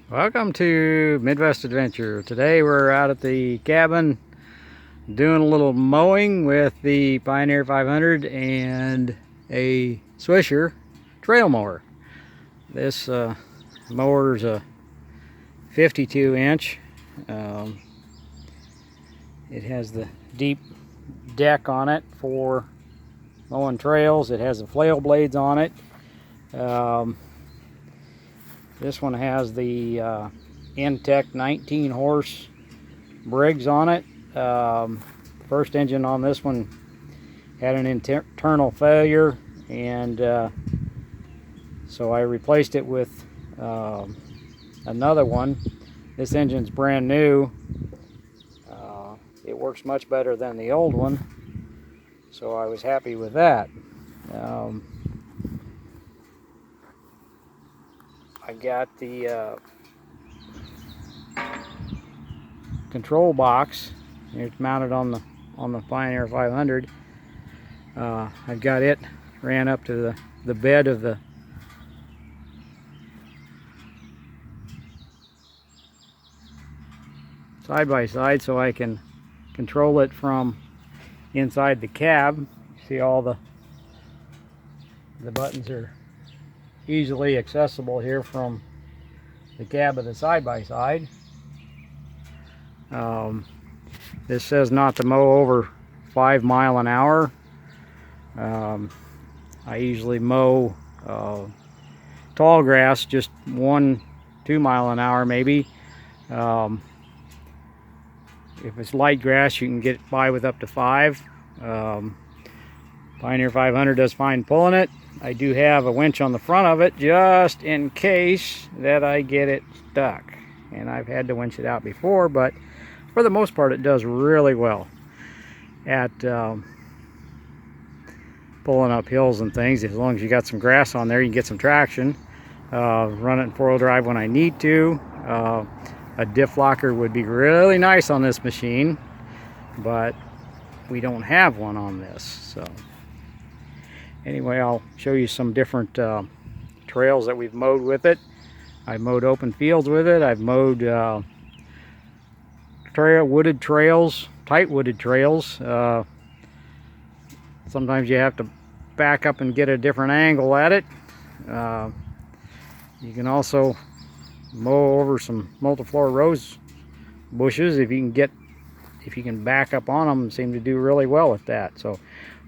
Welcome to Midwest Adventure. Today we're out at the cabin doing a little mowing with the Pioneer 500 and a Swisher trail mower. This mower is a 52 inch. It has the deep deck on it for mowing trails. It has the flail blades on it. This one has the Intech 19 horse Briggs on it. First engine on this one had an internal failure, and so I replaced it with another one. This engine's brand new. It works much better than the old one, so I was happy with that. I got the control box. It's mounted on the Pioneer 500. I've got it ran up to the bed of the side-by-side, so I can control it from inside the cab. See, all the buttons are easily accessible here from the cab of the side-by-side. This says not to mow over 5 miles an hour. I usually mow tall grass just 1-2 miles an hour maybe. If it's light grass, you can get by with up to 5. Pioneer 500 does fine pulling it. I do have a winch on the front of it just in case that I get it stuck, and I've had to winch it out before, but for the most part it does really well at pulling up hills and things. As long as you got some grass on there, you can get some traction. Run it in 4-wheel drive when I need to. A diff locker would be really nice on this machine, but we don't have one on this. So anyway, I'll show you some different trails that we've mowed with it. I've mowed open fields with it. I've mowed wooded trails, tight wooded trails. Sometimes you have to back up and get a different angle at it. You can also mow over some multiflora rose bushes if you can back up on them. Seem to do really well with that. So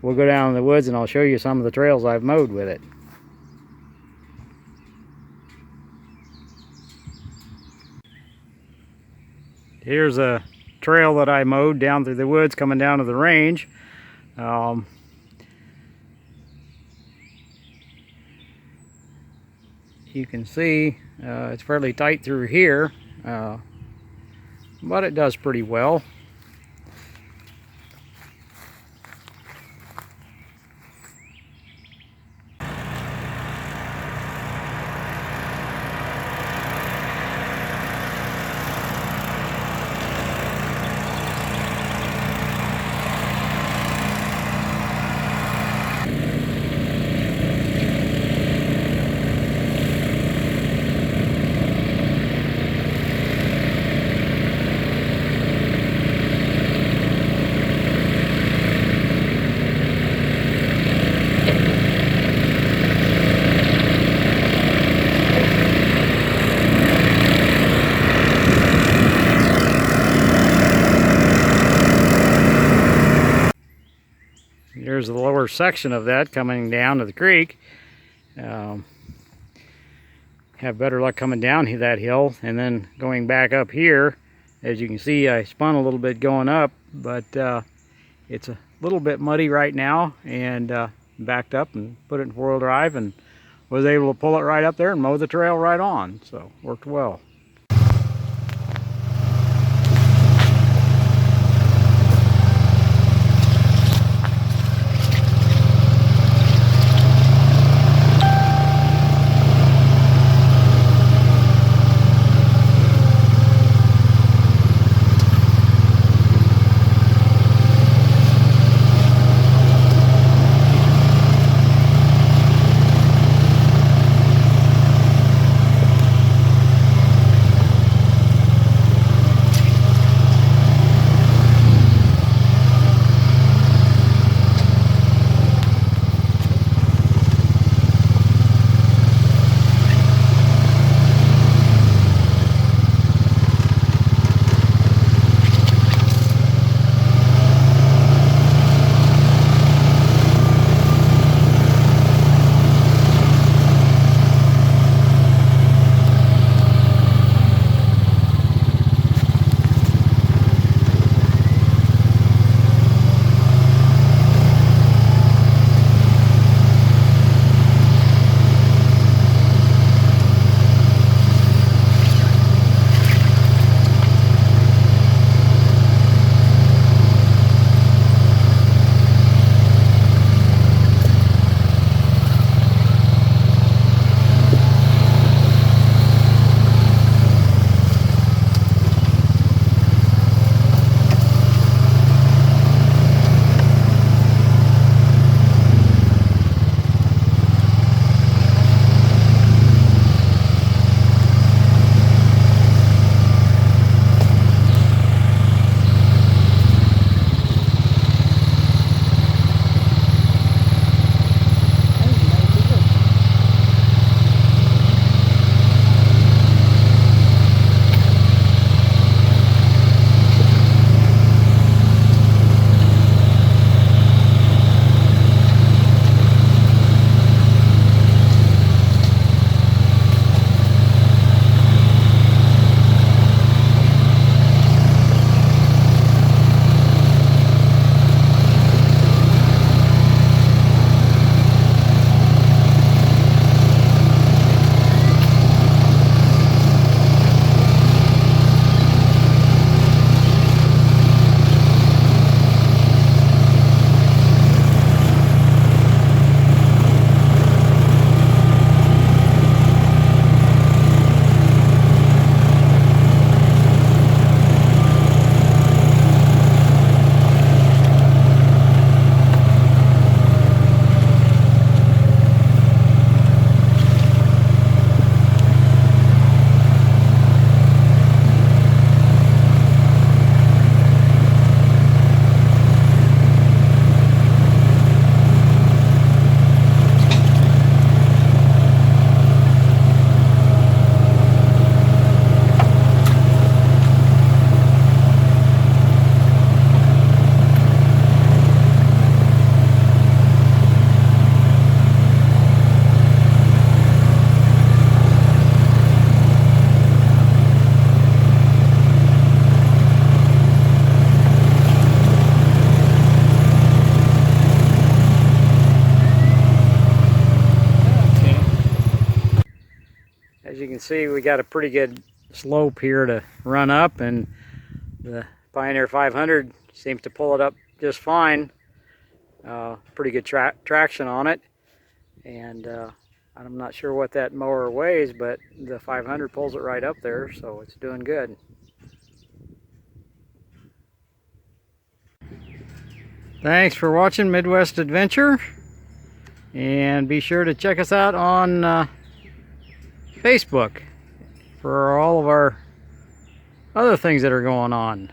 we'll go down in the woods and I'll show you some of the trails I've mowed with it. Here's a trail that I mowed down through the woods coming down to the range. You can see it's fairly tight through here, but it does pretty well. Here's the lower section of that coming down to the creek. Have better luck coming down that hill, and then going back up here. As you can see, I spun a little bit going up, but it's a little bit muddy right now, and backed up and put it in 4-wheel drive and was able to pull it right up there and mow the trail right on. So worked well. can see we got a pretty good slope here to run up, and the Pioneer 500 seems to pull it up just fine. Pretty good traction on it, and I'm not sure what that mower weighs, but the 500 pulls it right up there, so it's doing good. Thanks for watching Midwest Adventure, and be sure to check us out on Facebook for all of our other things that are going on.